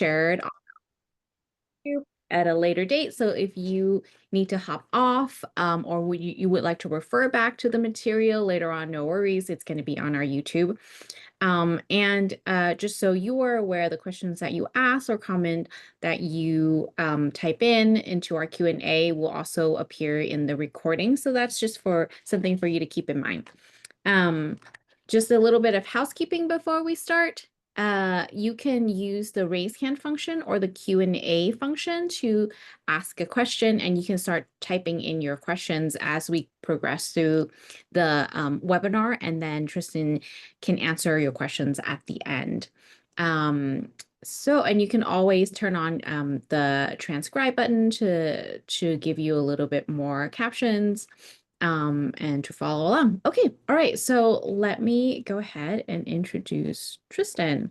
shared you at a later date. So if you need to hop off or you would like to refer back to the material later on, no worries. It's going to be on our YouTube. And just so you are aware, the questions that you ask or comment that you type in into our Q&A will also appear in the recording. So that's just for something for you to keep in mind. Just a little bit of housekeeping before we start. You can use the raise hand function or the Q&A function to ask a question, and you can start typing in your questions as we progress through the webinar, and then Tristan can answer your questions at the end. And you can always turn on the transcribe button to give you a little bit more captions and to follow along. Okay, all right, so let me go ahead and introduce Tristan.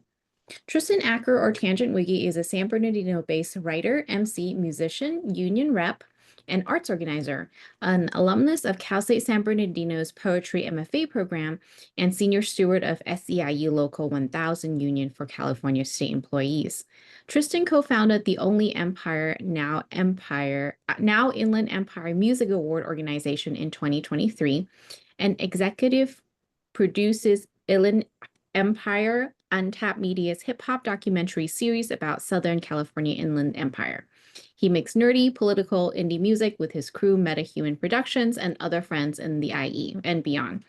Tristan Acker, or Tangent Wiggy, is a San Bernardino-based writer, MC, musician, union rep, and arts organizer, an alumnus of Cal State San Bernardino's Poetry MFA program, and senior steward of SEIU Local 1000 Union for California State Employees. Tristan co-founded the Only Empire, now Inland Empire Music Award organization in 2023, and executive produces Inland Empire, Untapped Media's hip-hop documentary series about Southern California Inland Empire. He makes nerdy, political, indie music with his crew, MetaHuman Productions, and other friends in the IE and beyond.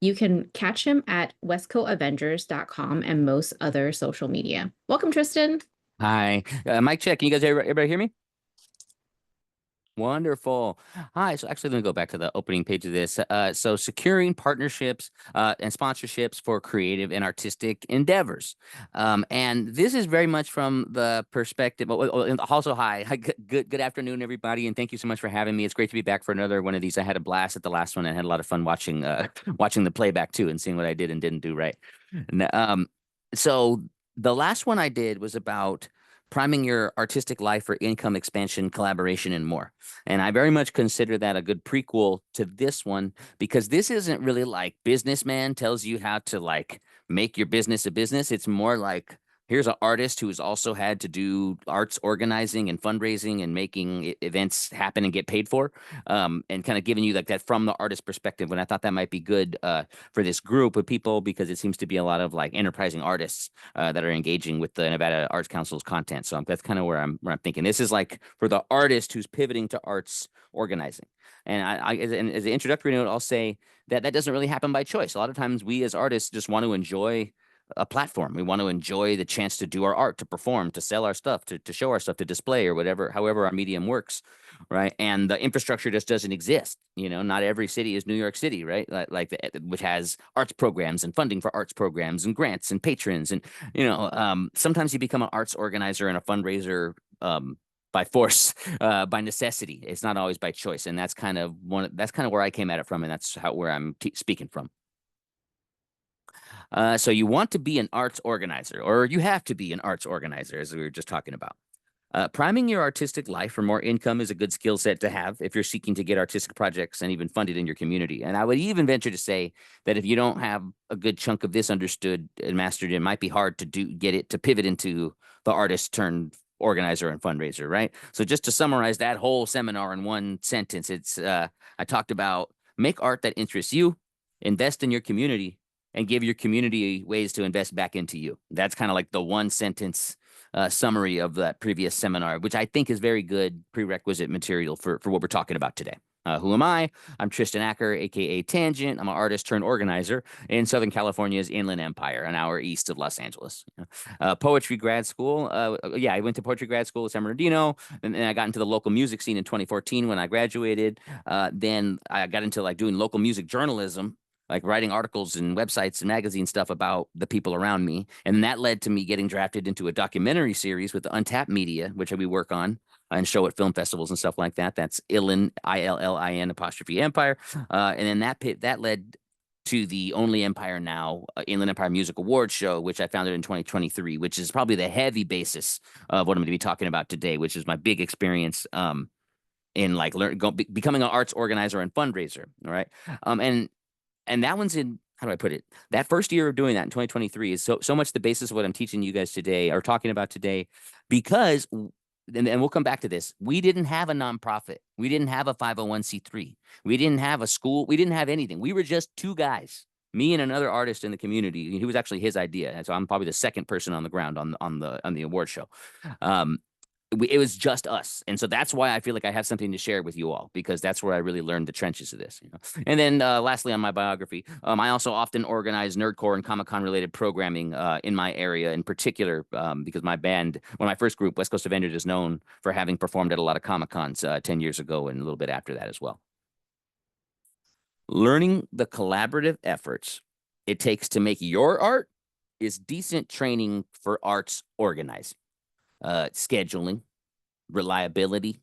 You can catch him at westcoastavengers.com and most other social media. Welcome, Tristan. Hi. Mic check. Can you guys everybody hear me? Wonderful. Hi. So actually, let me go back to the opening page of this. So securing partnerships and sponsorships for creative and artistic endeavors. And this is very much from the perspective. Also, hi. Good afternoon, everybody. And thank you so much for having me. It's great to be back for another one of these. I had a blast at the last one and had a lot of fun watching watching the playback too and seeing what I did and didn't do right. So the last one I did was about priming your artistic life for income expansion, collaboration, and more. And I very much consider that a good prequel to this one, because this isn't really like Businessman tells you how to like make your business a business. It's more like, here's an artist who's also had to do arts organizing and fundraising and making events happen and get paid for, and kind of giving you like that from the artist perspective. And I thought that might be good for this group of people, because it seems to be a lot of like enterprising artists that are engaging with the Nevada Arts Council's content. So that's kind of where I'm thinking. This is like for the artist who's pivoting to arts organizing. And as an introductory note, I'll say that that doesn't really happen by choice. A lot of times we as artists just want to enjoy a platform. We want to enjoy the chance to do our art, to perform, to sell our stuff, to show our stuff, to display, or whatever, however our medium works, right? And the infrastructure just doesn't exist. You know, not every city is New York City, right? Which has arts programs and funding for arts programs and grants and patrons. And, sometimes you become an arts organizer and a fundraiser by force, by necessity. It's not always by choice. And that's kind of where I came at it from. And that's where I'm speaking from. So you want to be an arts organizer, or you have to be an arts organizer, as we were just talking about. Priming your artistic life for more income is a good skill set to have if you're seeking to get artistic projects and even funded in your community. And I would even venture to say that if you don't have a good chunk of this understood and mastered, it might be hard to get it to pivot into the artist turned organizer and fundraiser, right? So just to summarize that whole seminar in one sentence, I talked about make art that interests you, invest in your community, and give your community ways to invest back into you. That's kind of like the one sentence summary of that previous seminar, which I think is very good prerequisite material for what we're talking about today. Who am I? I'm Tristan Acker, aka Tangent. I'm an artist turned organizer in Southern California's Inland Empire, an hour east of Los Angeles. Poetry grad school. I went to poetry grad school at San Bernardino, and then I got into the local music scene in 2014 when I graduated. Then I got into like doing local music journalism, like writing articles and websites and magazine stuff about the people around me. And that led to me getting drafted into a documentary series with the Untapped Media, which we work on and show at film festivals and stuff like that. That's Illin, ILLIN apostrophe Empire. And then that led to the Only Empire Now Inland Empire Music Awards show, which I founded in 2023, which is probably the heavy basis of what I'm going to be talking about today, which is my big experience in like becoming an arts organizer and fundraiser. All right. And that one's in how do I put it? That first year of doing that in 2023 is so much the basis of what I'm teaching you guys today or talking about today, because and we'll come back to this. We didn't have a nonprofit. We didn't have a 501c3. We didn't have a school. We didn't have anything. We were just two guys, me and another artist in the community. He was actually his idea, and so I'm probably the second person on the ground on the award show. Um, it was just us, and so that's why I feel like I have something to share with you all, because that's where I really learned the trenches of this. And then lastly, on my biography, I also often organize nerdcore and Comic-Con related programming in my area, in particular because my band, my first group, West Coast Avengers, is known for having performed at a lot of Comic-Cons 10 years ago and a little bit after that as well. Learning the collaborative efforts it takes to make your art is decent training for arts organizing. Scheduling, reliability,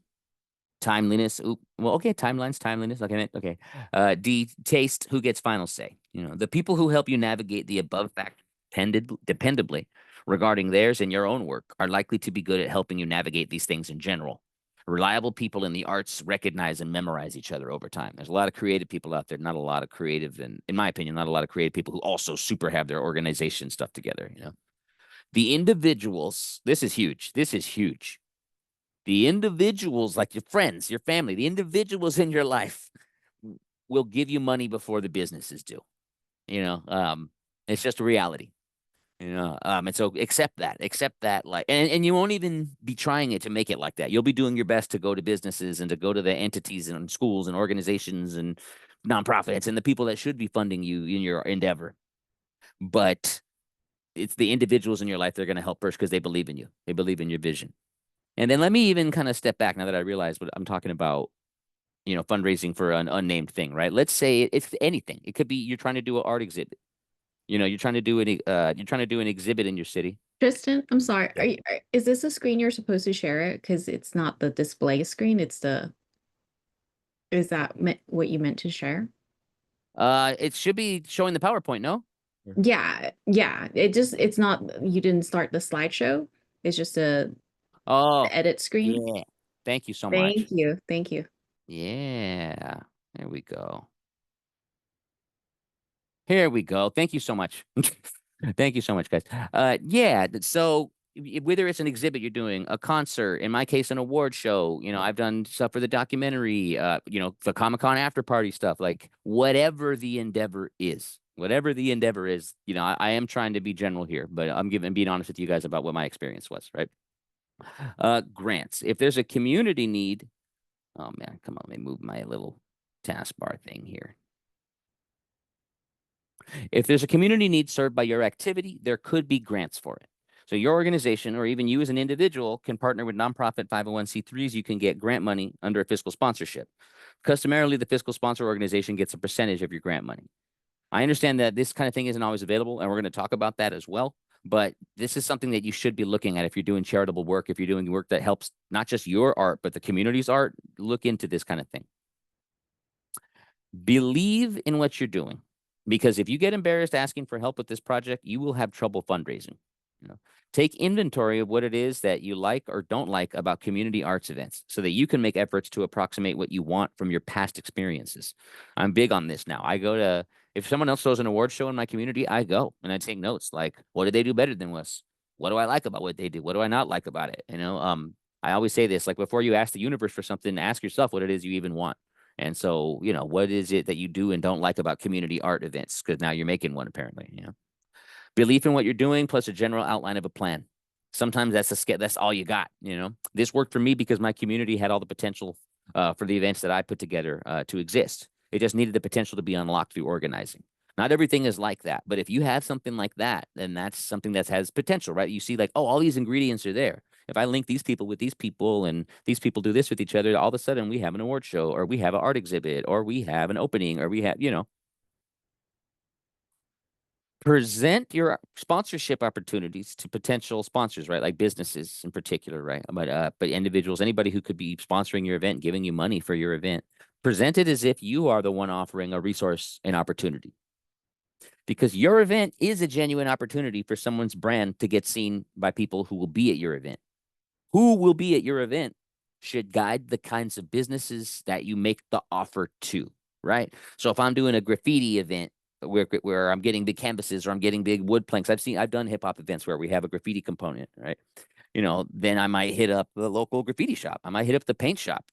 timeliness. Ooh, well, okay, timelines, timeliness. Okay, okay. D, taste, who gets final say. The people who help you navigate the above factors dependably regarding theirs and your own work are likely to be good at helping you navigate these things in general. Reliable people in the arts recognize and memorize each other over time. There's a lot of creative people out there, not a lot of creative, and in my opinion, not a lot of creative people who also super have their organization stuff together. The individuals, this is huge. This is huge. The individuals, like your friends, your family, the individuals in your life will give you money before the businesses do. It's just a reality. And so accept that, like, and you won't even be trying it to make it like that. You'll be doing your best to go to businesses and to go to the entities and schools and organizations and nonprofits and the people that should be funding you in your endeavor. But it's the individuals in your life that are going to help first, because they believe in you. They believe in your vision. And then let me even kind of step back now that I realize what I'm talking about, fundraising for an unnamed thing, right? Let's say it's anything. It could be you're trying to do an art exhibit. You're trying to do an exhibit in your city. Tristan, I'm sorry. Yeah. Is this a screen you're supposed to share it? Because it's not the display screen. Is that what you meant to share? It should be showing the PowerPoint, no? Yeah, yeah. It's not, you didn't start the slideshow. It's just Oh, the edit screen. yeah. Thank you so much. Thank you. Thank you. Yeah. There we go. Here we go. Thank you so much. Thank you so much, guys. Yeah. So whether it's an exhibit you're doing, a concert, in my case, an award show, I've done stuff for the documentary, the Comic-Con after party stuff, like whatever the endeavor is, I am trying to be general here, but I'm being honest with you guys about what my experience was, right? Grants. If there's a community need, oh man, come on, let me move my little taskbar thing here. If there's a community need served by your activity, there could be grants for it. So your organization, or even you as an individual, can partner with nonprofit 501c3s. You can get grant money under a fiscal sponsorship. Customarily, the fiscal sponsor organization gets a percentage of your grant money. I understand that this kind of thing isn't always available, and we're going to talk about that as well. But this is something that you should be looking at if you're doing charitable work, if you're doing work that helps not just your art, but the community's art. Look into this kind of thing. Believe in what you're doing, because if you get embarrassed asking for help with this project, you will have trouble fundraising. Take inventory of what it is that you like or don't like about community arts events, so that you can make efforts to approximate what you want from your past experiences. I'm big on this now. If someone else throws an award show in my community, I go and I take notes, like, what did they do better than us? What do I like about what they do? What do I not like about it? I always say this, like, before you ask the universe for something, ask yourself what it is you even want. And so, what is it that you do and don't like about community art events? Because now you're making one, apparently. Belief in what you're doing plus a general outline of a plan. Sometimes that's all you got. This worked for me because my community had all the potential for the events that I put together to exist. It just needed the potential to be unlocked through organizing. Not everything is like that, but if you have something like that, then that's something that has potential, right? You see, like, oh, all these ingredients are there. If I link these people with these people and these people do this with each other, all of a sudden we have an award show, or we have an art exhibit, or we have an opening, or we have, present your sponsorship opportunities to potential sponsors, right? Like businesses in particular, right? But individuals, anybody who could be sponsoring your event, giving you money for your event, present it as if you are the one offering a resource and opportunity. Because your event is a genuine opportunity for someone's brand to get seen by people who will be at your event. Who will be at your event should guide the kinds of businesses that you make the offer to, right? So if I'm doing a graffiti event, where I'm getting big canvases or I'm getting big wood planks. I've done hip hop events where we have a graffiti component, right? Then I might hit up the local graffiti shop. I might hit up the paint shop.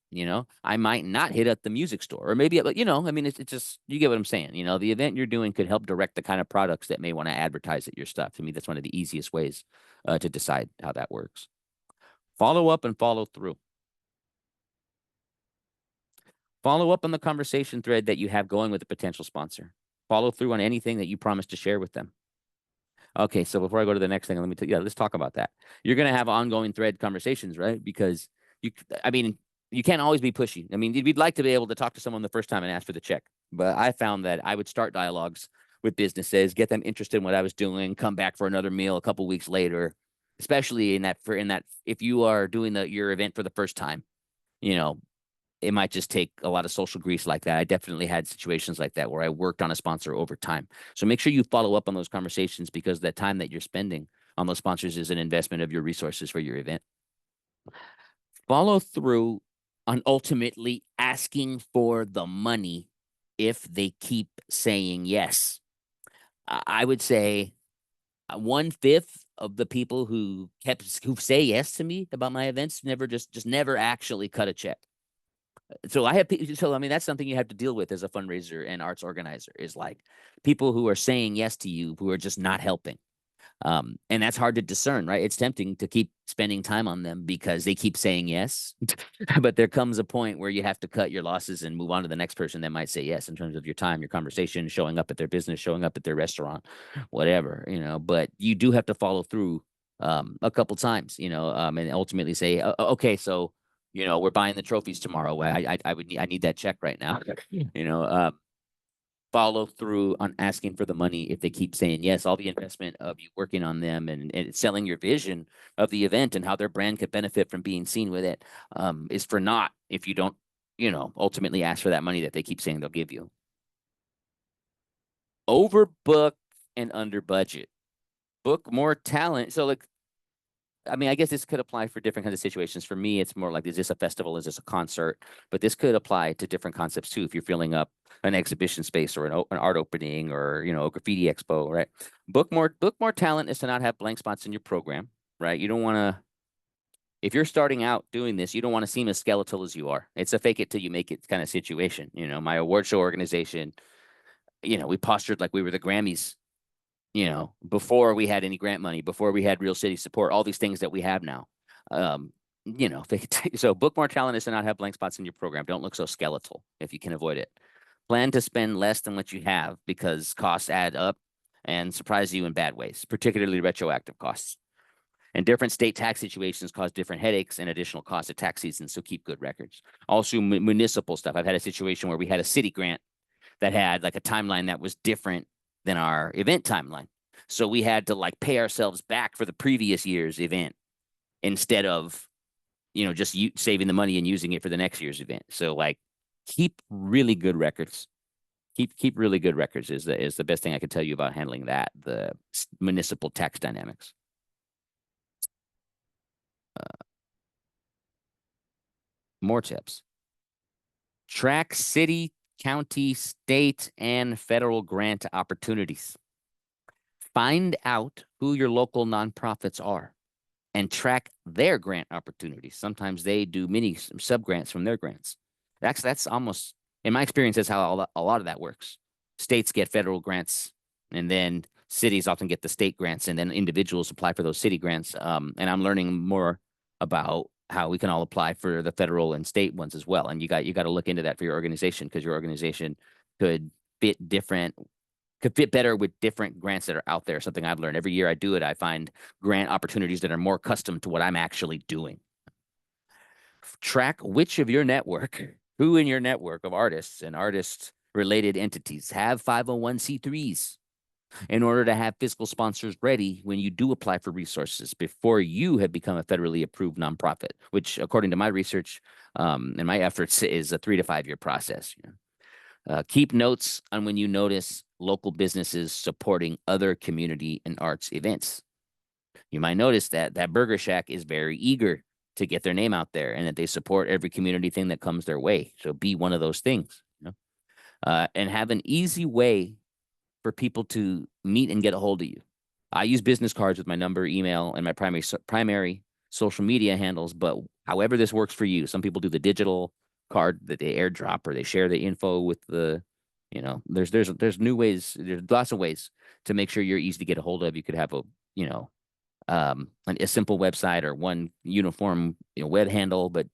I might not hit up the music store, or maybe, I mean, it's just, you get what I'm saying. The event you're doing could help direct the kind of products that may want to advertise at your stuff. To me, that's one of the easiest ways to decide how that works. Follow up and follow through. Follow up on the conversation thread that you have going with a potential sponsor. Follow through on anything that you promised to share with them. Okay, so before I go to the next thing, let's talk about that. You're going to have ongoing thread conversations, right? Because I mean, you can't always be pushy. I mean, we'd like to be able to talk to someone the first time and ask for the check, but I found that I would start dialogues with businesses, get them interested in what I was doing, come back for another meal a couple weeks later, especially in that if you are doing your event for the first time, you know, it might just take a lot of social grease like that. I definitely had situations like that where I worked on a sponsor over time. So make sure you follow up on those conversations, because the time that you're spending on those sponsors is an investment of your resources for your event. Follow through on ultimately asking for the money if they keep saying yes. I would say 1/5 of the people who say yes to me about my events never actually cut a check. So I mean, that's something you have to deal with as a fundraiser and arts organizer, is like people who are saying yes to you who are just not helping. And that's hard to discern, right? It's tempting to keep spending time on them because they keep saying yes. But there comes a point where you have to cut your losses and move on to the next person that might say yes, in terms of your time, your conversation, showing up at their business, showing up at their restaurant, whatever, but you do have to follow through a couple times, and ultimately say, okay, so, we're buying the trophies tomorrow. I need that check right now. Follow through on asking for the money if they keep saying yes. All the investment of you working on them and selling your vision of the event and how their brand could benefit from being seen with it is for naught if you don't, ultimately ask for that money that they keep saying they'll give you. Overbook and under budget. Book more talent. So I mean, I guess this could apply for different kinds of situations. For me, it's more like, is this a festival? Is this a concert? But this could apply to different concepts too. If you're filling up an exhibition space or an art opening or, a graffiti expo, right? Book more talent is to not have blank spots in your program, right? You don't want to, if you're starting out doing this, you don't want to seem as skeletal as you are. It's a fake it till you make it kind of situation. My award show organization, we postured like we were the Grammys, before we had any grant money, before we had real city support, all these things that we have now. So book more talent is to not have blank spots in your program. Don't look so skeletal if you can avoid it. Plan to spend less than what you have, because costs add up and surprise you in bad ways, particularly retroactive costs. And different state tax situations cause different headaches and additional costs at tax season, so keep good records. Also, municipal stuff. I've had a situation where we had a city grant that had like a timeline that was different than our event timeline. So we had to pay ourselves back for the previous year's event instead of, just saving the money and using it for the next year's event. So keep really good records. Keep really good records is the best thing I could tell you about handling that, the municipal tax dynamics. More tips. Track city, county, state, and federal grant opportunities. Find out who your local nonprofits are and track their grant opportunities. Sometimes they do mini sub grants from their grants. That's almost, in my experience, that's how a lot of that works. States get federal grants, and then cities often get the state grants, and then individuals apply for those city grants. And I'm learning more about how we can all apply for the federal and state ones as well. And you got to look into that for your organization, because your organization could fit better with different grants that are out there. Something I've learned every year I do it, I find grant opportunities that are more custom to what I'm actually doing. Track who in your network of artists and artist related entities have 501c3s in order to have fiscal sponsors ready when you do apply for resources before you have become a federally approved nonprofit, which according to my research and my efforts is a 3 to 5 year process. Keep notes on when you notice local businesses supporting other community and arts events. You might notice that Burger Shack is very eager to get their name out there, and that they support every community thing that comes their way. So be one of those things, and have an easy way for people to meet and get a hold of you. I use business cards with my number, email, and my primary social media handles. But however this works for you, some people do the digital card that they airdrop or they share the info with the, there's new ways. There's lots of ways to make sure you're easy to get a hold of. You could have a simple website or one uniform web handle, but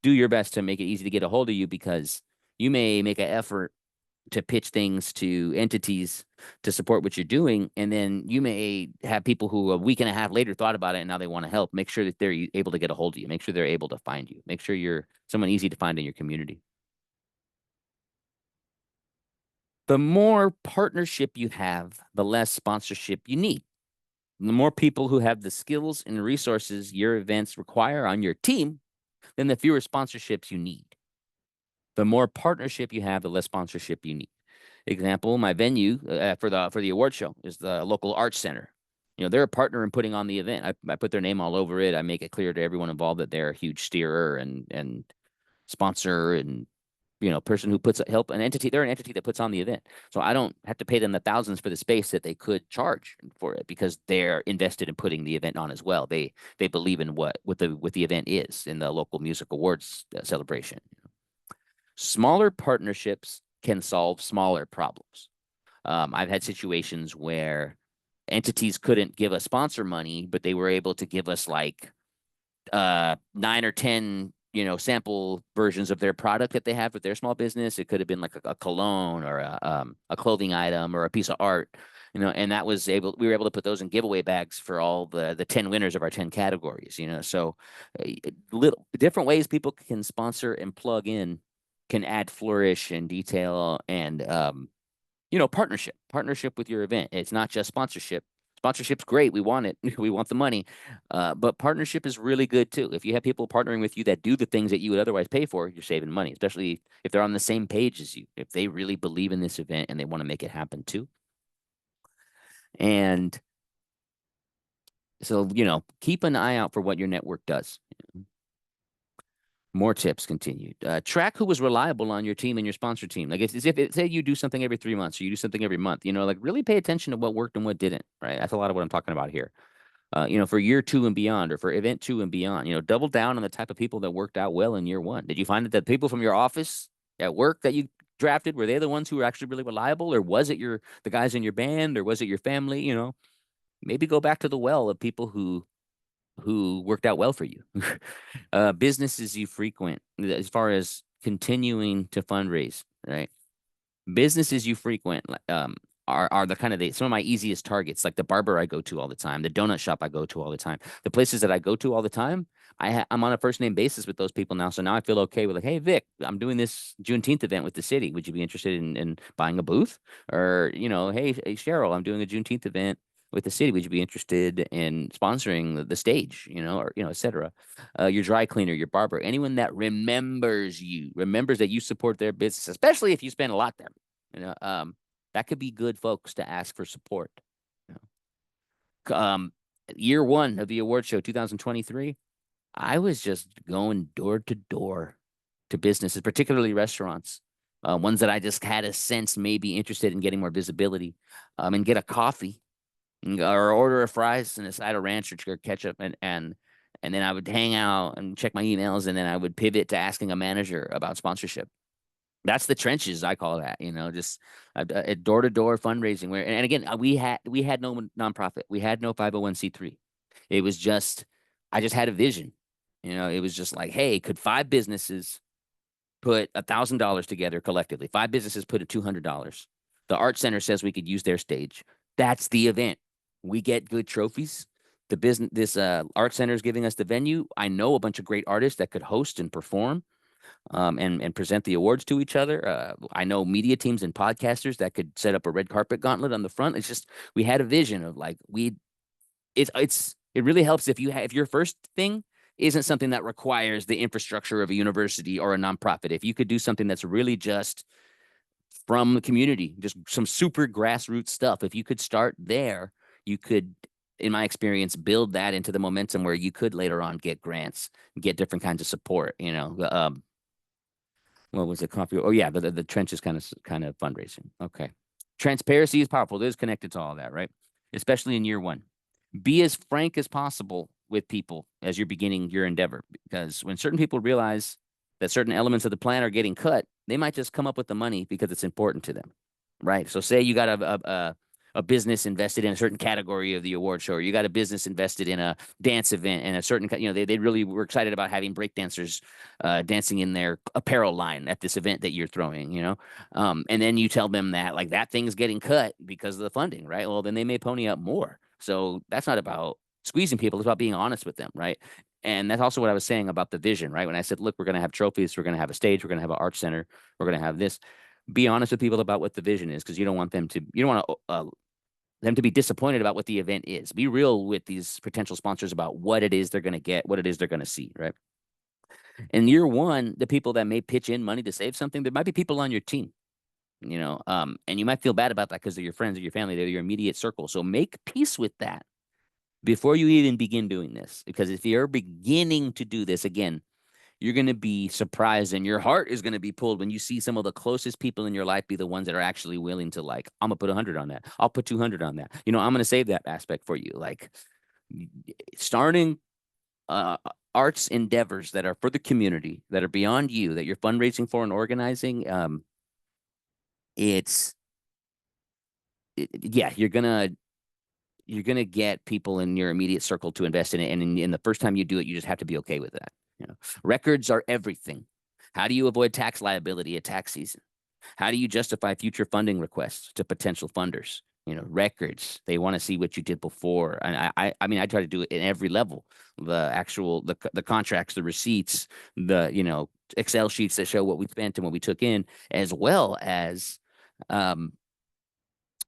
do your best to make it easy to get a hold of you, because you may make an effort to pitch things to entities to support what you're doing. And then you may have people who a week and a half later thought about it and now they want to help. Make sure that they're able to get a hold of you. Make sure they're able to find you. Make sure you're someone easy to find in your community. The more partnership you have, the less sponsorship you need. The more people who have the skills and resources your events require on your team, then the fewer sponsorships you need. The more partnership you have, the less sponsorship you need. Example, my venue for the award show is the local arts center. They're a partner in putting on the event. I put their name all over it. I make it clear to everyone involved that they're a huge steerer and sponsor and person who puts help an entity. They're an entity that puts on the event. So I don't have to pay them the thousands for the space that they could charge for it, because they're invested in putting the event on as well. They believe in what the event is in the local music awards celebration. Smaller partnerships can solve smaller problems. I've had situations where entities couldn't give us sponsor money, but they were able to give us like 9 or 10, sample versions of their product that they have with their small business. It could have been like a cologne or a clothing item or a piece of art, and we were able to put those in giveaway bags for all the 10 winners of our 10 categories, so little different ways people can sponsor and plug in can add flourish and detail and partnership with your event. It's not just sponsorship. Sponsorship's great. We want it. We want the money. But partnership is really good too. If you have people partnering with you that do the things that you would otherwise pay for, you're saving money, especially if they're on the same page as you, if they really believe in this event and they want to make it happen too. And so, keep an eye out for what your network does. More tips continued. Track who was reliable on your team and your sponsor team. Like if say you do something every 3 months or you do something every month, like really pay attention to what worked and what didn't, right? That's a lot of what I'm talking about here. For year 2 and beyond, or for event 2 and beyond, double down on the type of people that worked out well in year 1. Did you find that the people from your office at work that you drafted, were they the ones who were actually really reliable? Or was it the guys in your band, or was it your family? Maybe go back to the well of people who worked out well for you. Businesses you frequent, as far as continuing to fundraise, right? Businesses you frequent are the kind of some of my easiest targets, like the barber I go to all the time, the donut shop I go to all the time, the places that I go to all the time. I'm on a first name basis with those people now. So now I feel okay with like, hey, Vic, I'm doing this Juneteenth event with the city. Would you be interested in buying a booth? Or, hey, Cheryl, I'm doing a Juneteenth event with the city. Would you be interested in sponsoring the stage, or, et cetera? Your dry cleaner, your barber, anyone that remembers that you support their business, especially if you spend a lot there, that could be good folks to ask for support. Year 1 of the award show, 2023, I was just going door to door to businesses, particularly restaurants, ones that I just had a sense may be interested in getting more visibility, and get a coffee or order a fries and a side of ranch or ketchup, and then I would hang out and check my emails, and then I would pivot to asking a manager about sponsorship. That's the trenches, I call that. Just a door-to-door fundraising. And again, we had no nonprofit, we had no 501c3. It was just, I just had a vision. It was just like, hey, could 5 businesses put $1,000 together collectively? 5 businesses put in $200. The Art Center says we could use their stage. That's the event. We get good trophies. This Art Center is giving us the venue. I know a bunch of great artists that could host and perform, and present the awards to each other. I know media teams and podcasters that could set up a red carpet gauntlet on the front. It's just, we had a vision of like, it really helps if your first thing isn't something that requires the infrastructure of a university or a nonprofit. If you could do something that's really just from the community, just some super grassroots stuff. If you could start there, you could, in my experience, build that into the momentum where you could later on get grants, get different kinds of support. What was it? Coffee? Oh yeah, the trenches kind of fundraising. Okay. Transparency is powerful. It is connected to all that, right? Especially in year one. Be as frank as possible with people as you're beginning your endeavor, because when certain people realize that certain elements of the plan are getting cut, they might just come up with the money because it's important to them, right? So say you got a business invested in a certain category of the award show, or you got a business invested in a dance event and a certain, they really were excited about having breakdancers dancing in their apparel line at this event that you're throwing. And then you tell them that like that thing's getting cut because of the funding, right? Well, then they may pony up more. So that's not about squeezing people, it's about being honest with them, right? And that's also what I was saying about the vision, right? When I said, look, we're going to have trophies, we're going to have a stage, we're going to have an art center, we're going to have this. Be honest with people about what the vision is, because you don't want them to be disappointed about what the event is. Be real with these potential sponsors about what it is they're going to get, what it is they're going to see, right? In year one, the people that may pitch in money to save something, there might be people on your team, and you might feel bad about that because they're your friends or your family, they're your immediate circle. So make peace with that before you even begin doing this. Because if you're beginning to do this again, you're going to be surprised and your heart is going to be pulled when you see some of the closest people in your life be the ones that are actually willing to, like, I'm going to put 100 on that. I'll put 200 on that. I'm going to save that aspect for you. Like, starting arts endeavors that are for the community, that are beyond you, that you're fundraising for and organizing, yeah, you're gonna get people in your immediate circle to invest in it, and in the first time you do it, you just have to be okay with that. Records are everything. How do you avoid tax liability at tax season? How do you justify future funding requests to potential funders? Records. They want to see what you did before, and I mean, I try to do it in every level. The contracts, the receipts, the Excel sheets that show what we spent and what we took in, um,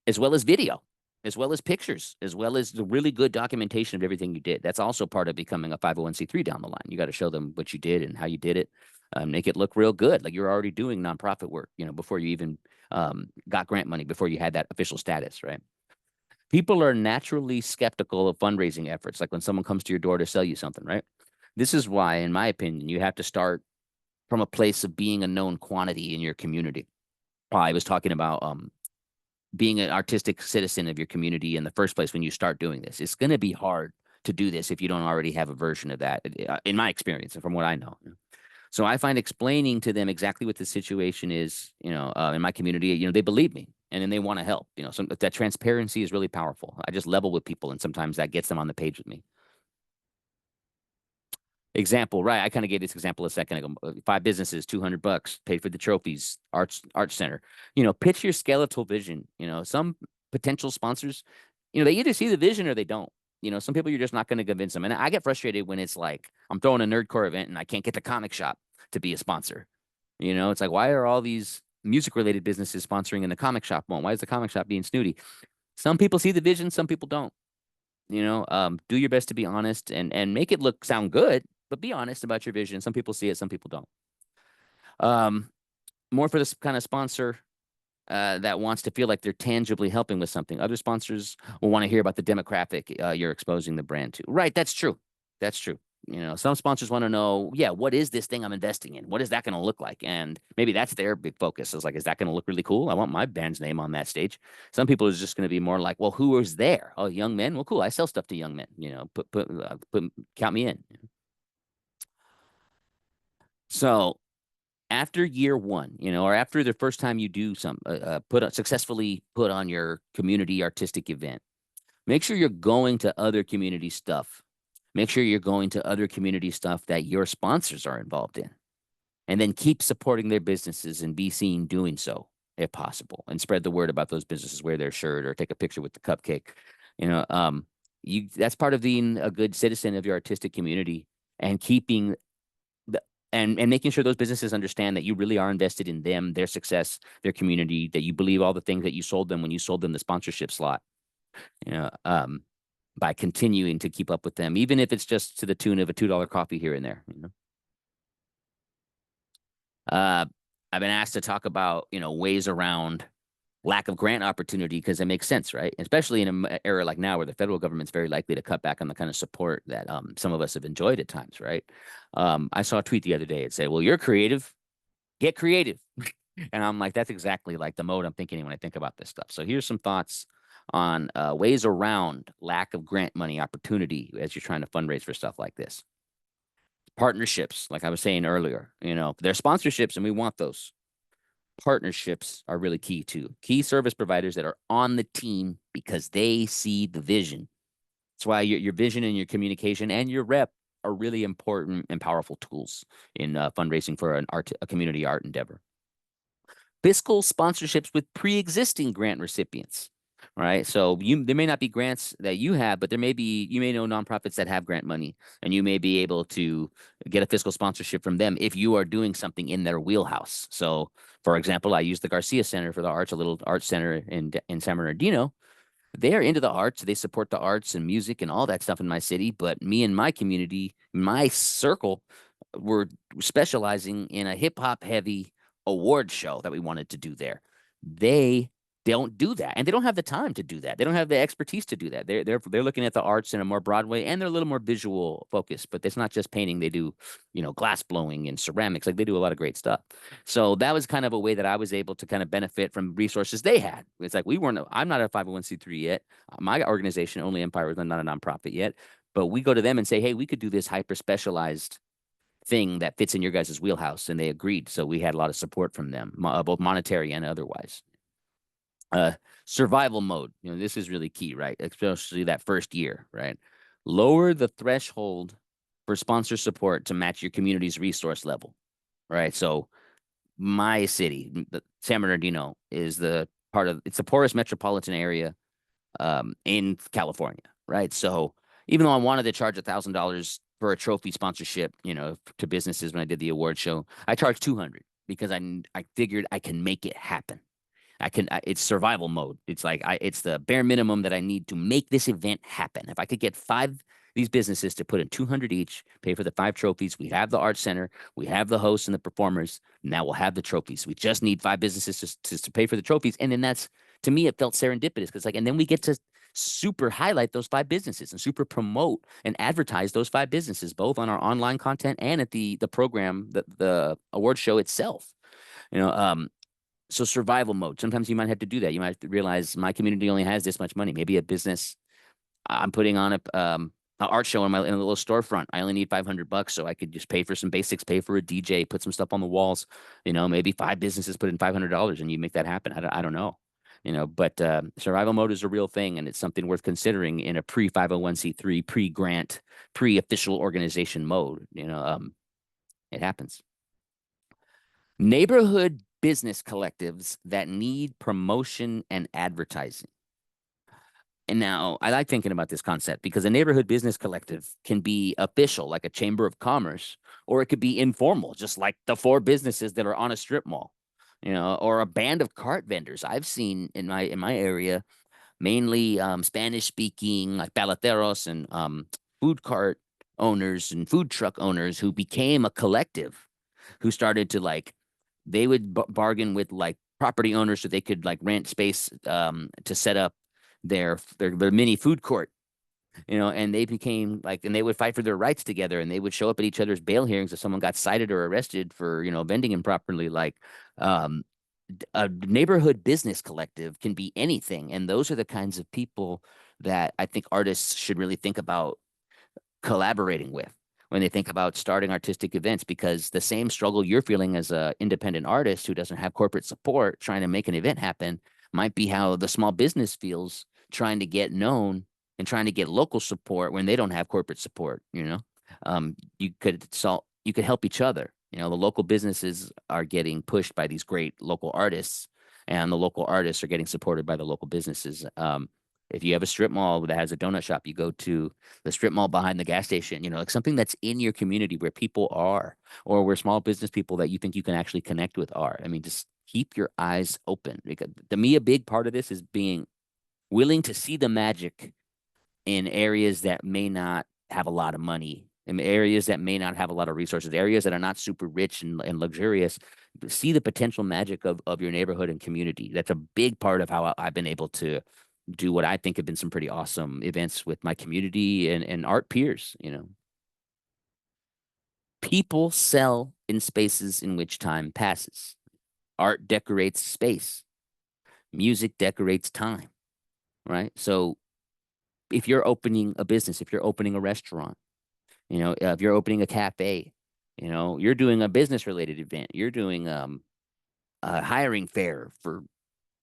as well as video, as well as pictures, as well as the really good documentation of everything you did. That's also part of becoming a 501c3 down the line. You got to show them what you did and how you did it, make it look real good, like you're already doing nonprofit work, before you even got grant money, before you had that official status, right? People are naturally skeptical of fundraising efforts, like when someone comes to your door to sell you something, right? This is why, in my opinion, you have to start from a place of being a known quantity in your community. I was talking about being an artistic citizen of your community in the first place. When you start doing this, it's going to be hard to do this if you don't already have a version of that, in my experience and from what I know. So I find explaining to them exactly what the situation is, in my community, they believe me and then they want to help. So that transparency is really powerful. I just level with people, and sometimes that gets them on the page with me. Example, right? I kind of gave this example a second ago. 5 businesses, $200, paid for the trophies, arts center. Pitch your skeletal vision. Some potential sponsors, they either see the vision or they don't. Some people you're just not going to convince them. And I get frustrated when it's like I'm throwing a nerdcore event and I can't get the comic shop to be a sponsor. It's like, why are all these music related businesses sponsoring and the comic shop won't? Why is the comic shop being snooty? Some people see the vision, some people don't. Do your best to be honest and make it sound good, but be honest about your vision. Some people see it, some people don't. More for this kind of sponsor that wants to feel like they're tangibly helping with something. Other sponsors will want to hear about the demographic you're exposing the brand to. Right, that's true. That's true. Some sponsors want to know, yeah, what is this thing I'm investing in? What is that going to look like? And maybe that's their big focus. Is like, is that going to look really cool? I want my band's name on that stage. Some people is just going to be more like, well, who is there? Oh, young men. Well, cool. I sell stuff to young men. Count me in. So after year one, or after the first time you do successfully put on your community artistic event, make sure you're going to other community stuff. Make sure you're going to other community stuff that your sponsors are involved in, and then keep supporting their businesses and be seen doing so if possible, and spread the word about those businesses. Wear their shirt or take a picture with the cupcake. That's part of being a good citizen of your artistic community, and keeping and making sure those businesses understand that you really are invested in them, their success, their community, that you believe all the things that you sold them when you sold them the sponsorship slot. By continuing to keep up with them, even if it's just to the tune of a $2 coffee here and there. I've been asked to talk about, ways around lack of grant opportunity, because it makes sense, right? Especially in an era like now where the federal government's very likely to cut back on the kind of support that some of us have enjoyed at times, right? I saw a tweet the other day. It said, well, you're creative. Get creative. And I'm like, that's exactly like the mode I'm thinking when I think about this stuff. So here's some thoughts on ways around lack of grant money opportunity as you're trying to fundraise for stuff like this. Partnerships, like I was saying earlier, they're sponsorships and we want those. Partnerships are really key too. Key service providers that are on the team because they see the vision. That's why your vision and your communication and your rep are really important and powerful tools in fundraising for a community art endeavor. Fiscal sponsorships with pre-existing grant recipients. Right. So there may not be grants that you have, but you may know nonprofits that have grant money, and you may be able to get a fiscal sponsorship from them if you are doing something in their wheelhouse. So, for example, I use the Garcia Center for the Arts, a little art center in San Bernardino. They are into the arts. They support the arts and music and all that stuff in my city. But me and my community, my circle, were specializing in a hip hop heavy award show that we wanted to do there. They don't do that, and they don't have the time to do that. They don't have the expertise to do that. They're looking at the arts in a more broad way, and they're a little more visual focused. But it's not just painting; they do, glass blowing and ceramics. Like they do a lot of great stuff. So that was kind of a way that I was able to kind of benefit from resources they had. It's like I'm not a 501c3 yet. My organization, Only Empire, is not a nonprofit yet. But we go to them and say, hey, we could do this hyper specialized thing that fits in your guys' wheelhouse. And they agreed. So we had a lot of support from them, both monetary and otherwise. Survival mode. This is really key, right? Especially that first year, right? Lower the threshold for sponsor support to match your community's resource level, right? So my city, San Bernardino, is it's the poorest metropolitan area in California, right? So even though I wanted to charge $1,000 for a trophy sponsorship, to businesses when I did the award show, I charged 200 because I figured I can make it happen. It's survival mode. It's like it's the bare minimum that I need to make this event happen. If I could get these businesses to put in 200 each, pay for the 5 trophies, we have the art center, we have the hosts and the performers. Now we'll have the trophies. We just need 5 businesses to pay for the trophies. And then to me, it felt serendipitous because and then we get to super highlight those 5 businesses and super promote and advertise those 5 businesses, both on our online content and at the program, the award show itself. So survival mode. Sometimes you might have to do that. You might have to realize my community only has this much money. Maybe a business I'm putting on an art show in a little storefront. I only need $500, so I could just pay for some basics, pay for a DJ, put some stuff on the walls. Maybe 5 businesses put in $500, and you make that happen. I don't know. But survival mode is a real thing, and it's something worth considering in a pre 501c3, pre grant, pre official organization mode. It happens. Neighborhood business collectives that need promotion and advertising. And now I like thinking about this concept because a neighborhood business collective can be official, like a chamber of commerce, or it could be informal, just like the 4 businesses that are on a strip mall, or a band of cart vendors. I've seen in my area, mainly Spanish speaking, like paleteros and food cart owners and food truck owners who became a collective, who started to they would bargain with property owners so they could rent space to set up their mini food court, and they became and they would fight for their rights together, and they would show up at each other's bail hearings if someone got cited or arrested for vending improperly. A neighborhood business collective can be anything, and those are the kinds of people that I think artists should really think about collaborating with when they think about starting artistic events, because the same struggle you're feeling as an independent artist who doesn't have corporate support trying to make an event happen might be how the small business feels trying to get known and trying to get local support when they don't have corporate support. You could help each other. The local businesses are getting pushed by these great local artists, and the local artists are getting supported by the local businesses. If you have a strip mall that has a donut shop, you go to the strip mall behind the gas station, something that's in your community where people are, or where small business people that you think you can actually connect with are. I mean, just keep your eyes open, because to me, a big part of this is being willing to see the magic in areas that may not have a lot of money, in areas that may not have a lot of resources, areas that are not super rich and luxurious. See the potential magic of your neighborhood and community. That's a big part of how I've been able to do what I think have been some pretty awesome events with my community and art peers. People sell in spaces in which time passes. Art decorates space. Music decorates time, right? So if you're opening a business, if you're opening a restaurant, if you're opening a cafe, you're doing a business related event, you're doing a hiring fair for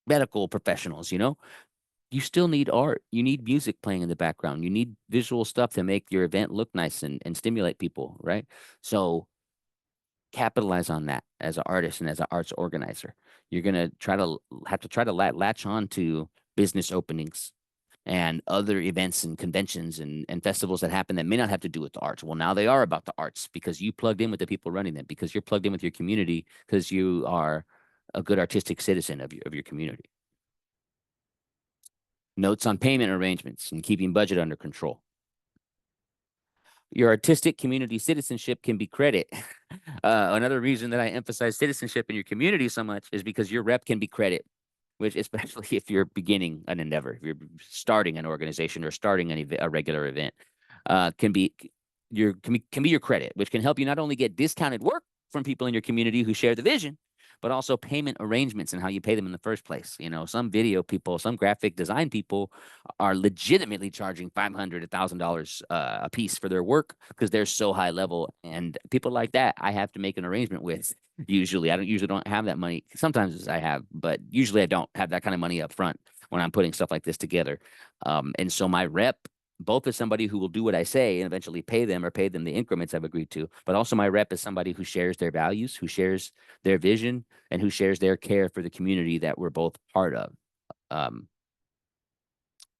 medical professionals, you still need art. You need music playing in the background. You need visual stuff to make your event look nice and stimulate people, right? So capitalize on that as an artist and as an arts organizer. You're gonna have to try to latch on to business openings and other events and conventions and festivals that happen that may not have to do with the arts. Well, now they are about the arts because you plugged in with the people running them, because you're plugged in with your community, because you are a good artistic citizen of your community. Notes on payment arrangements and keeping budget under control. Your artistic community citizenship can be credit. Another reason that I emphasize citizenship in your community so much is because your rep can be credit, which especially if you're beginning an endeavor, if you're starting an organization or starting a regular event, can be your credit, which can help you not only get discounted work from people in your community who share the vision, but also payment arrangements and how you pay them in the first place. Some video people, some graphic design people are legitimately charging $500, $1,000 a piece for their work because they're so high level. And people like that, I have to make an arrangement with. Usually, I don't have that money. Sometimes I have, but usually I don't have that kind of money up front when I'm putting stuff like this together. And so my rep, both as somebody who will do what I say and eventually pay them or pay them the increments I've agreed to, but also my rep is somebody who shares their values, who shares their vision, and who shares their care for the community that we're both part of.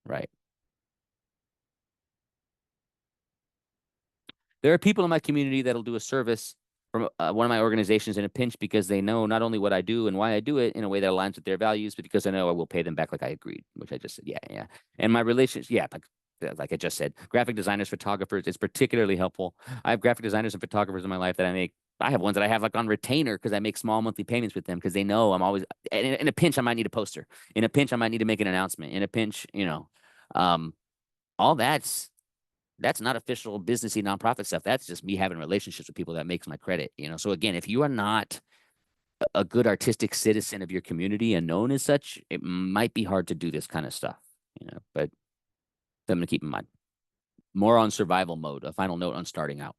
Right. There are people in my community that'll do a service from one of my organizations in a pinch because they know not only what I do and why I do it in a way that aligns with their values, but because I know I will pay them back like I agreed, which I just said, yeah, yeah. And my relations, yeah, like I just said, graphic designers, photographers, it's particularly helpful. I have graphic designers and photographers in my life that I make. I have ones that I have like on retainer because I make small monthly payments with them because they know I'm always in a pinch. I might need a poster. In a pinch, I might need to make an announcement. In a pinch, um, all that's not official businessy nonprofit stuff. That's just me having relationships with people that makes my credit. So again, if you are not a good artistic citizen of your community and known as such, it might be hard to do this kind of stuff. But I'm gonna keep in mind. More on survival mode. A final note on starting out.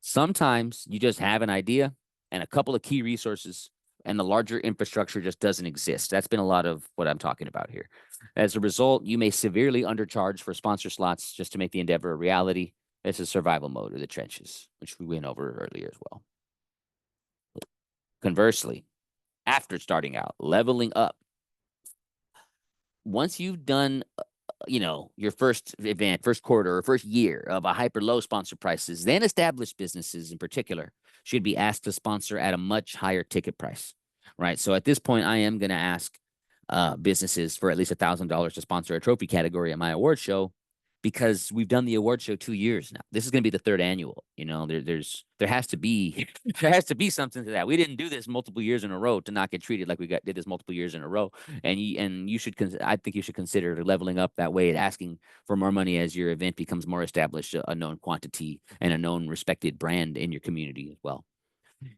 Sometimes you just have an idea and a couple of key resources, and the larger infrastructure just doesn't exist. That's been a lot of what I'm talking about here. As a result, you may severely undercharge for sponsor slots just to make the endeavor a reality. This is survival mode or the trenches, which we went over earlier as well. Conversely, after starting out, leveling up. Once you've done your first event, first quarter, or first year of a hyper low sponsor prices, then established businesses in particular should be asked to sponsor at a much higher ticket price, right? So at this point, I am going to ask businesses for at least $1,000 to sponsor a trophy category at my award show because we've done the award show 2 years now. This is going to be the third annual. There has to be there has to be something to that. We didn't do this multiple years in a row to not get treated like we did this multiple years in a row. And you should I think you should consider leveling up that way and asking for more money as your event becomes more established, a known quantity and a known respected brand in your community as well.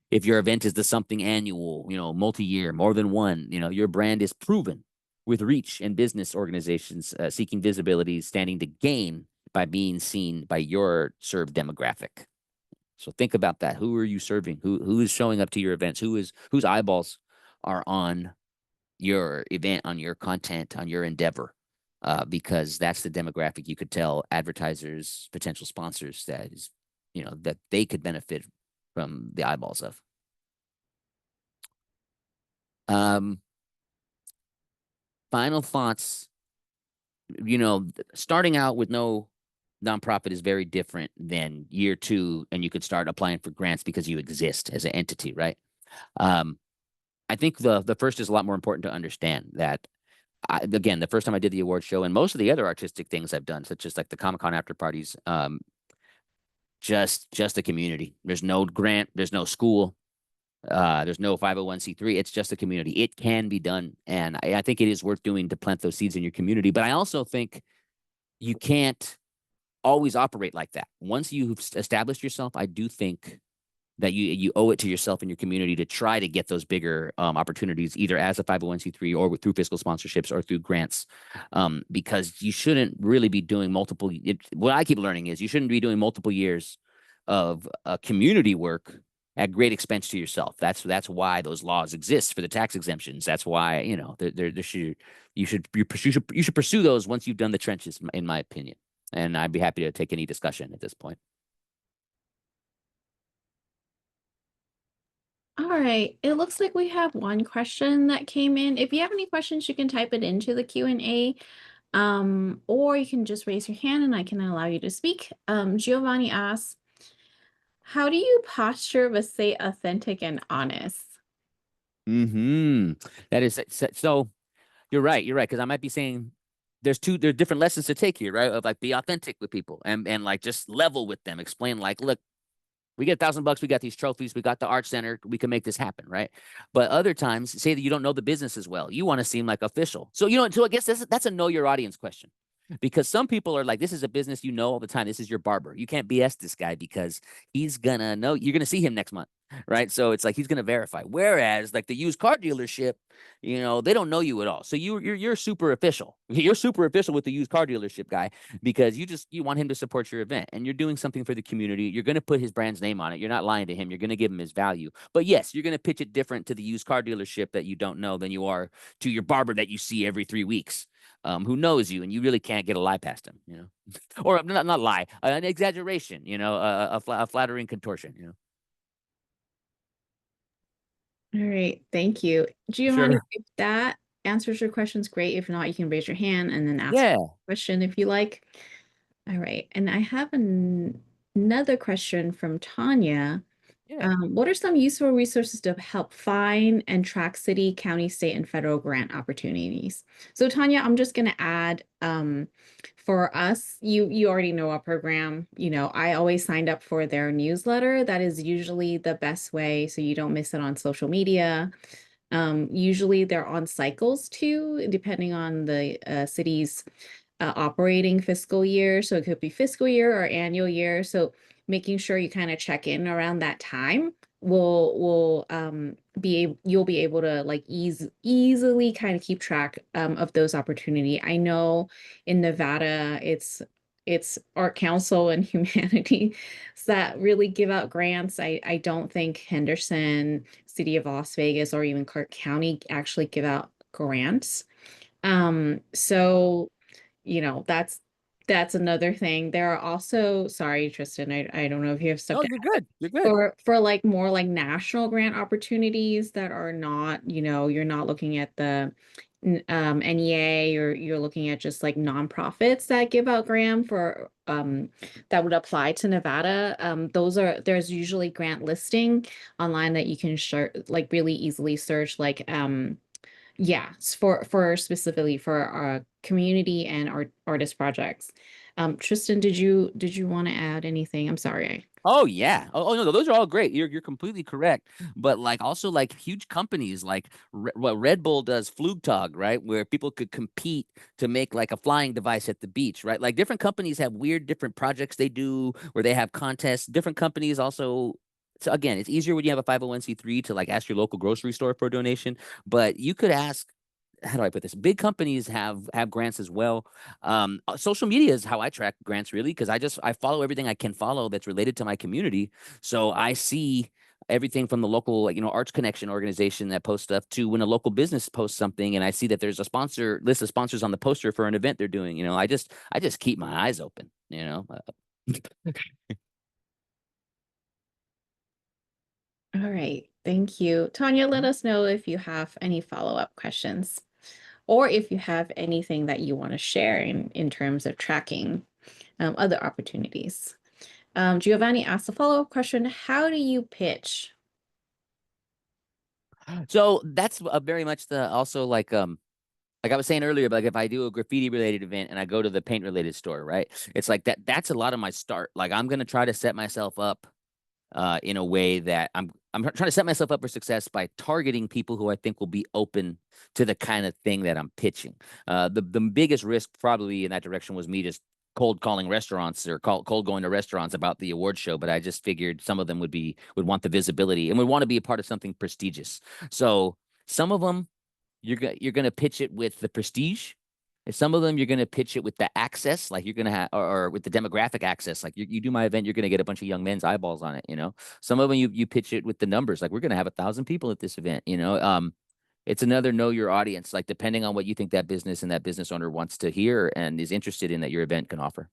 If your event is the something annual, multi-year, more than one, your brand is proven with reach and business organizations seeking visibility, standing to gain by being seen by your served demographic. So think about that. Who are you serving? Who is showing up to your events? Whose eyeballs are on your event, on your content, on your endeavor? Because that's the demographic you could tell advertisers, potential sponsors that is, that they could benefit from the eyeballs of. Final thoughts. Starting out with no nonprofit is very different than year two, and you could start applying for grants because you exist as an entity, right? I think the first is a lot more important to understand that. Again, the first time I did the award show and most of the other artistic things I've done, such as like the Comic-Con after parties, just a community. There's no grant, there's no school, there's no 501c3. It's just a community. It can be done. And I think it is worth doing to plant those seeds in your community. But I also think you can't always operate like that. Once you've established yourself, I do think that you owe it to yourself and your community to try to get those bigger opportunities, either as a 501c3 or through fiscal sponsorships or through grants, because you shouldn't really be doing multiple. What I keep learning is you shouldn't be doing multiple years of community work at great expense to yourself. That's why those laws exist for the tax exemptions. That's why there should you should pursue those once you've done the trenches, in my opinion. And I'd be happy to take any discussion at this point. All right, it looks like we have one question that came in. If you have any questions, you can type it into the Q&A, or you can just raise your hand and I can allow you to speak. Giovanni asks, how do you posture but stay authentic and honest? That is so. You're right. You're right. Because I might be saying there's different lessons to take here, right? Of like be authentic with people and like just level with them. Explain like, look, we get $1,000 bucks. We got these trophies. We got the art center. We can make this happen, right? But other times, say that you don't know the business as well. You want to seem like official. So so I guess that's a know your audience question. Because some people are like, this is a business you know all the time. This is your barber. You can't BS this guy because he's gonna know you're gonna see him next month, right? So it's like he's gonna verify. Whereas like the used car dealership, they don't know you at all. So you're super official. You're super official with the used car dealership guy because you want him to support your event and you're doing something for the community. You're gonna put his brand's name on it. You're not lying to him. You're gonna give him his value. But yes, you're gonna pitch it different to the used car dealership that you don't know than you are to your barber that you see every 3 weeks. Who knows you, and you really can't get a lie past him, or not lie, an exaggeration, a flattering contortion. All right, thank you. Giovanni, Sure. if that answers your questions, great. If not, you can raise your hand and then ask Yeah. a question if you like. All right, and I have another question from Tanya. Yeah. What are some useful resources to help find and track city, county, state, and federal grant opportunities? So Tanya, I'm just going to add, for us, you already know our program. I always signed up for their newsletter. That is usually the best way, so you don't miss it on social media. Usually they're on cycles too, depending on the city's operating fiscal year. So it could be fiscal year or annual year. So making sure you kind of check in around that time will you'll be able to like easily kind of keep track of those opportunity. I know in Nevada it's Art Council and Humanities that really give out grants. I don't think Henderson, City of Las Vegas, or even Clark County actually give out grants. So that's another thing. There are also, sorry, Tristan, I don't know if you have stuff No, to you're add, good. You're good. for like more like national grant opportunities that are not, you're not looking at the NEA, or you're looking at just like nonprofits that give out grant for that would apply to Nevada. There's usually grant listing online that you can like really easily search like yeah, for specifically for our community and artist projects. Tristan, did you want to add anything? I'm sorry. Oh yeah. No, those are all great. You're completely correct. But like also like huge companies like what Red Bull does, Flugtag, right, where people could compete to make like a flying device at the beach, right? Like different companies have weird different projects they do where they have contests. Different companies also. So again, it's easier when you have a 501c3 to like ask your local grocery store for a donation, but you could ask, how do I put this? Big companies have grants as well. Social media is how I track grants really because I follow everything I can follow that's related to my community. So I see everything from the local like Arts Connection organization that posts stuff to when a local business posts something and I see that there's a sponsor list of sponsors on the poster for an event they're doing. I just keep my eyes open. All right, thank you. Tanya, let us know if you have any follow-up questions or if you have anything that you want to share in terms of tracking other opportunities. Giovanni asked a follow-up question. How do you pitch? So that's very much the also like I was saying earlier, like if I do a graffiti related event and I go to the paint related store, right? It's like that's a lot of my start. Like I'm gonna try to set myself up in a way that I'm trying to set myself up for success by targeting people who I think will be open to the kind of thing that I'm pitching. The biggest risk probably in that direction was me just cold calling restaurants or cold going to restaurants about the award show, but I just figured some of them would want the visibility and would want to be a part of something prestigious. So some of them you're gonna pitch it with the prestige. And some of them you're gonna pitch it with the access, like you're gonna have, or with the demographic access. Like you do my event, you're gonna get a bunch of young men's eyeballs on it. Some of them you pitch it with the numbers, like we're gonna have 1,000 people at this event. It's another know your audience, like depending on what you think that business and that business owner wants to hear and is interested in that your event can offer.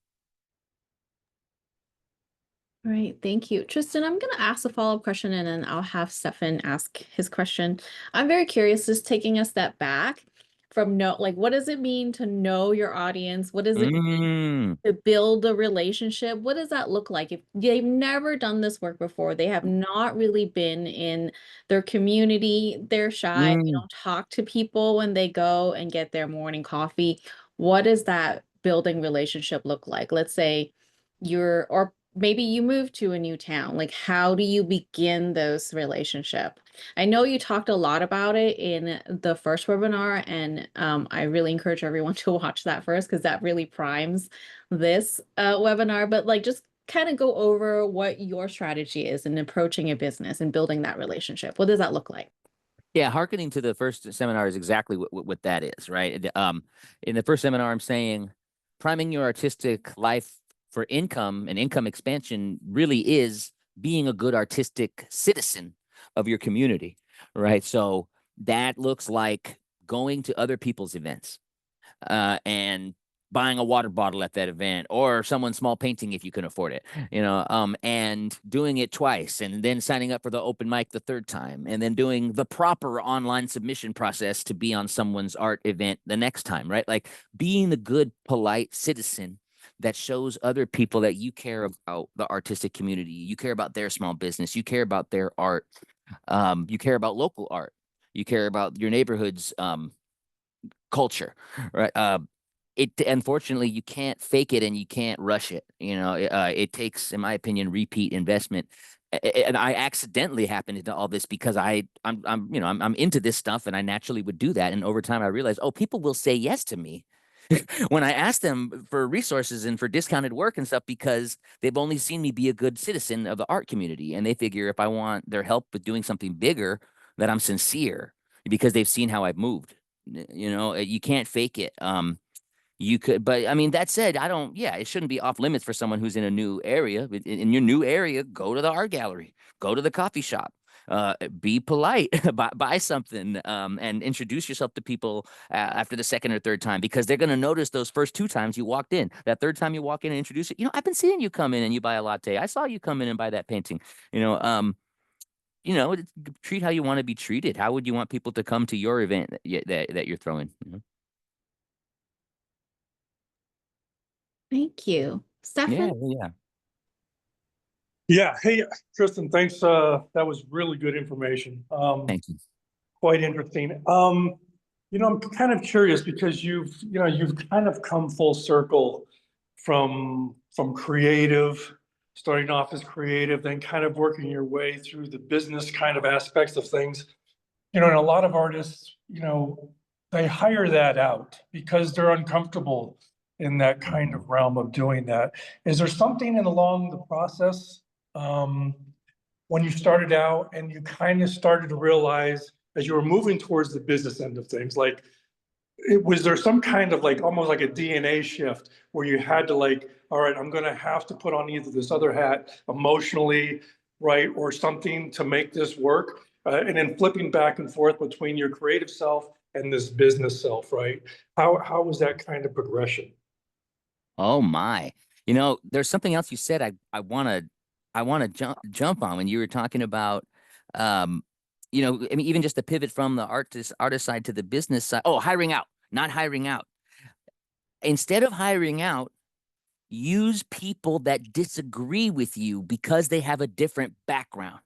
All right, thank you. Tristan, I'm going to ask a follow-up question and then I'll have Stefan ask his question. I'm very curious, just taking a step back from what does it mean to know your audience? What does it mean to build a relationship? What does that look like? If they've never done this work before, they have not really been in their community, they're shy, they don't talk to people when they go and get their morning coffee. What does that building relationship look like? Let's say or maybe you move to a new town. Like, how do you begin those relationship? I know you talked a lot about it in the first webinar, and I really encourage everyone to watch that first because that really primes this webinar. But like, just kind of go over what your strategy is in approaching a business and building that relationship. What does that look like? Yeah, hearkening to the first seminar is exactly what that is, right? In the first seminar, I'm saying priming your artistic life for income and income expansion really is being a good artistic citizen of your community, right? So that looks like going to other people's events and buying a water bottle at that event or someone's small painting if you can afford it, and doing it twice and then signing up for the open mic the third time and then doing the proper online submission process to be on someone's art event the next time, right? Like being the good, polite citizen that shows other people that you care about the artistic community, you care about their small business, you care about their art, you care about local art, you care about your neighborhood's culture, right? It unfortunately you can't fake it and you can't rush it. It takes, in my opinion, repeat investment. And I accidentally happened into all this because I'm into this stuff and I naturally would do that. And over time I realized, oh, people will say yes to me when I ask them for resources and for discounted work and stuff because they've only seen me be a good citizen of the art community. And they figure if I want their help with doing something bigger, that I'm sincere because they've seen how I've moved. You can't fake it. You could, but I mean, that said, it shouldn't be off limits for someone who's in a new area. In your new area, go to the art gallery, go to the coffee shop, be polite, buy something, and introduce yourself to people after the second or third time because they're going to notice those first 2 times you walked in. That third time you walk in and introduce it, I've been seeing you come in and you buy a latte. I saw you come in and buy that painting. Treat how you want to be treated. How would you want people to come to your event that you're throwing? Thank you. Stefan? Yeah. Yeah. Hey, Tristan, thanks. That was really good information. Thank you. Quite interesting. I'm kind of curious because you've kind of come full circle from creative, starting off as creative, then kind of working your way through the business kind of aspects of things. And a lot of artists, they hire that out because they're uncomfortable in that kind of realm of doing that. Is there something along the process when you started out and you kind of started to realize as you were moving towards the business end of things, like was there some kind of like almost like a DNA shift where you had to like, all right, I'm going to have to put on either this other hat emotionally, right, or something to make this work, and then flipping back and forth between your creative self and this business self, right? How was that kind of progression? Oh my. There's something else you said I want to jump on when you were talking about I mean even just the pivot from the artist side to the business side. Oh, hiring out, not hiring out. Instead of hiring out, use people that disagree with you because they have a different background.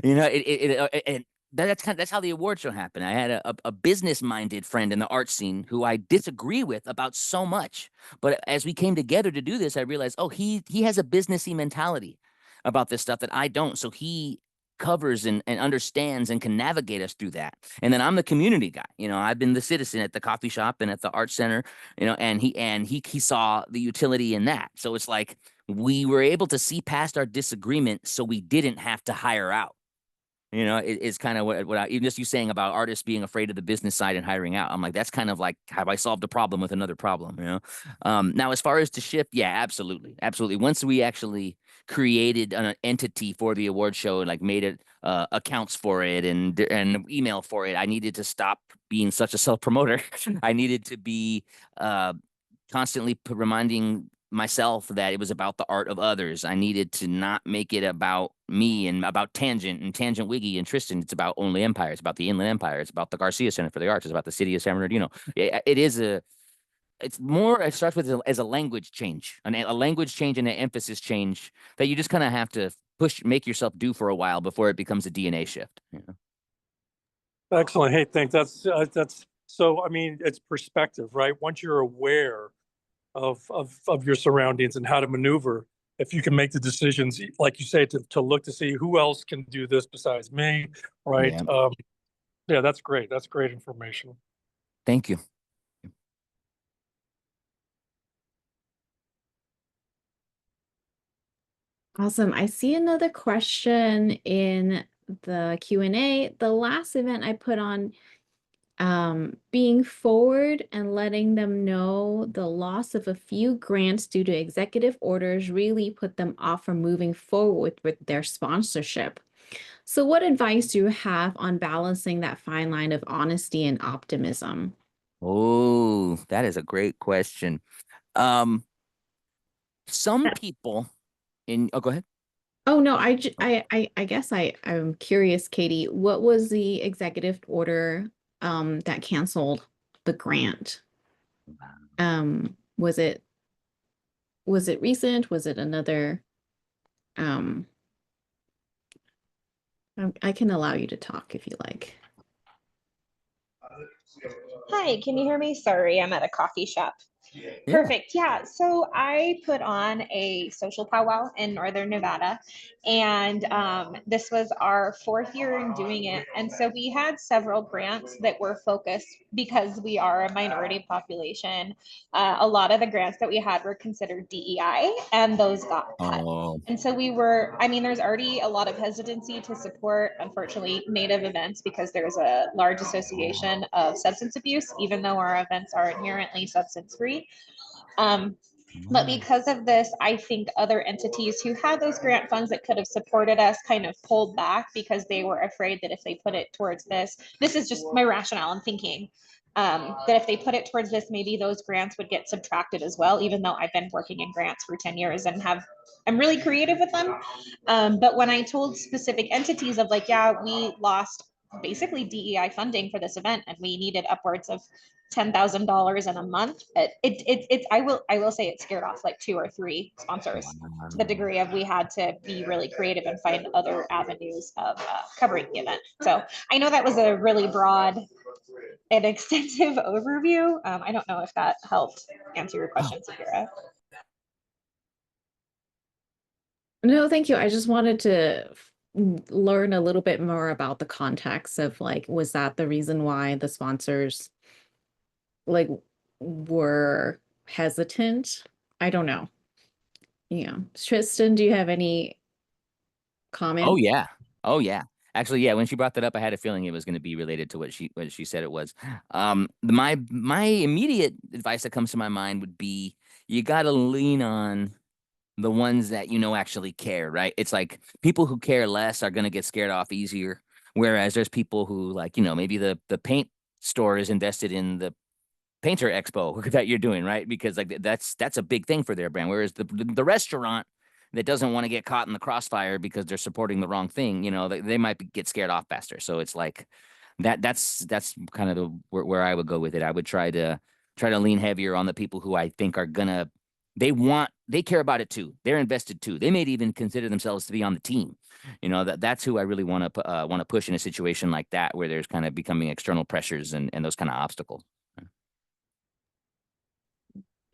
And that's how the award show happened. I had a business minded friend in the art scene who I disagree with about so much, but as we came together to do this, I realized, oh, he has a businessy mentality about this stuff that I don't. So he covers and understands and can navigate us through that. And then I'm the community guy. I've been the citizen at the coffee shop and at the art center, and he saw the utility in that. So it's like we were able to see past our disagreement so we didn't have to hire out. It's kind of even just you saying about artists being afraid of the business side and hiring out. I'm like, that's kind of like, have I solved a problem with another problem? Now, as far as to shift, yeah, absolutely. Absolutely. Once we actually created an entity for the award show and like made it accounts for it and email for it, I needed to stop being such a self promoter. I needed to be constantly reminding myself that it was about the art of others. I needed to not make it about me and about Tangent and Tangent Wiggy and Tristan. It's about Only Empire. It's about the Inland Empire. It's about the Garcia Center for the Arts. It's about the city of San Bernardino. It's more, it starts with as a language change, a language change and an emphasis change that you just kind of have to make yourself do for a while before it becomes a DNA shift. Excellent. Hey, thanks. That's so, I mean, it's perspective, right? Once you're aware of your surroundings and how to maneuver, if you can make the decisions, like you say, to look to see who else can do this besides me, right? Yeah. Yeah, that's great. That's great information. Thank you. Awesome. I see another question in the Q&A. The last event I put on, being forward and letting them know the loss of a few grants due to executive orders really put them off from moving forward with their sponsorship. So what advice do you have on balancing that fine line of honesty and optimism? Oh, that is a great question. Some people go ahead. Oh no, I guess I'm curious, Katie, what was the executive order that canceled the grant? Was it recent? Was it another I can allow you to talk if you like. Hi, can you hear me? Sorry, I'm at a coffee shop. Yeah. Perfect. Yeah. So I put on a social powwow in Northern Nevada, and this was our 4th year in doing it. And so we had several grants that were focused because we are a minority population. A lot of the grants that we had were considered DEI, and those got cut. Oh. And so there's already a lot of hesitancy to support, unfortunately, Native events because there's a large association of substance abuse, even though our events are inherently substance free. But because of this, I think other entities who had those grant funds that could have supported us kind of pulled back because they were afraid that if they put it towards this is just my rationale and thinking, that if they put it towards this, maybe those grants would get subtracted as well, even though I've been working in grants for 10 years and I'm really creative with them. But when I told specific entities of like, yeah, we lost basically DEI funding for this event and we needed upwards of $10,000 in a month. I will say it scared off like 2 or 3 sponsors to the degree of we had to be really creative and find other avenues of covering the event. So I know that was a really broad and extensive overview. I don't know if that helped answer your question, Safira. No, thank you. I just wanted to learn a little bit more about the context of like, was that the reason why the sponsors like were hesitant? I don't know. Yeah. Tristan, do you have any comment? Oh yeah. Oh yeah. Actually, yeah, when she brought that up, I had a feeling it was going to be related to what she said it was. My immediate advice that comes to my mind would be you got to lean on the ones that actually care, right? It's like people who care less are going to get scared off easier, whereas there's people who like, maybe the paint store is invested in the painter expo that you're doing, right? Because like that's a big thing for their brand, whereas the restaurant that doesn't want to get caught in the crossfire because they're supporting the wrong thing, they might get scared off faster. So it's like that's kind of where I would go with it. I would try to lean heavier on the people who I think are gonna they care about it too. They're invested too. They may even consider themselves to be on the team. That's who I really want to push in a situation like that where there's kind of becoming external pressures and those kind of obstacles.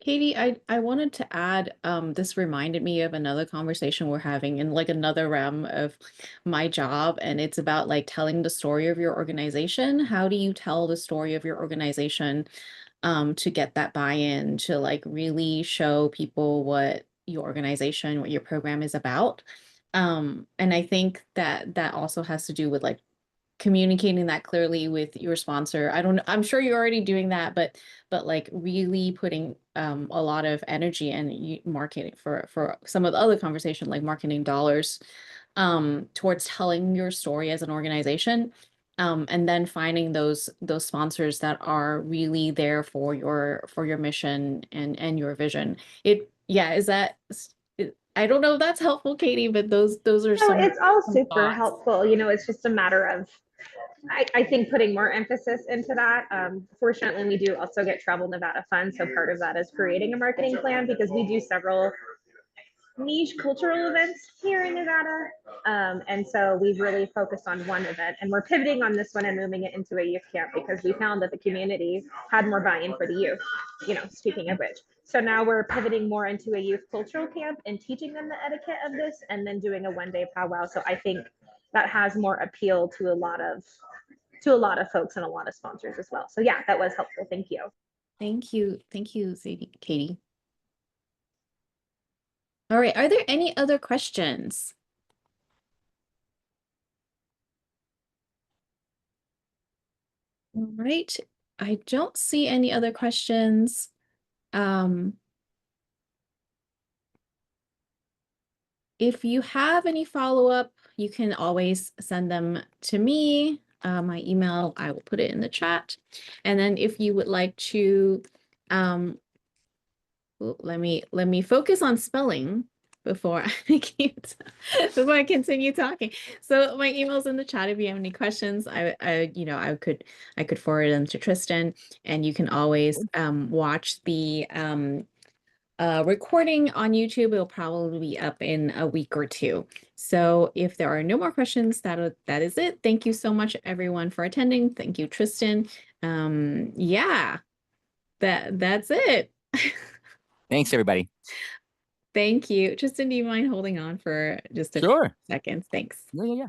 Katie, I wanted to add, this reminded me of another conversation we're having in like another realm of my job, and it's about like telling the story of your organization. How do you tell the story of your organization, to get that buy-in, to like really show people what your organization, what your program is about? And I think that that also has to do with like communicating that clearly with your sponsor. I don't know, I'm sure you're already doing that, but like really putting a lot of energy and marketing for some of the other conversation, like marketing dollars towards telling your story as an organization. And then finding those sponsors that are really there for your mission and your vision. Yeah, is that I don't know if that's helpful, Katie, but those are No, some it's all some super thoughts. helpful. It's just a matter of, I think, putting more emphasis into that. Fortunately, we do also get Travel Nevada funds. So part of that is creating a marketing plan because we do several niche cultural events here in Nevada. And so we've really focused on one event, and we're pivoting on this one and moving it into a youth camp because we found that the community had more buy-in for the youth, speaking of which. So now we're pivoting more into a youth cultural camp and teaching them the etiquette of this, and then doing a one-day powwow. So I think that has more appeal to a lot of folks and a lot of sponsors as well. So yeah, that was helpful. Thank you. Thank you, Katie. All right, are there any other questions? All right, I don't see any other questions. If you have any follow-up, you can always send them to me. My email, I will put it in the chat. And then if you would like to, let me focus on spelling before before I continue talking. So my email's in the chat if you have any questions. I could forward them to Tristan, and you can always watch the recording on YouTube. It'll probably be up in a week or two. So if there are no more questions, that is it. Thank you so much, everyone, for attending. Thank you, Tristan. Yeah, that's it. Thanks, everybody. Thank you. Tristan, do you mind holding on for just a few Sure. seconds? Thanks. Yeah.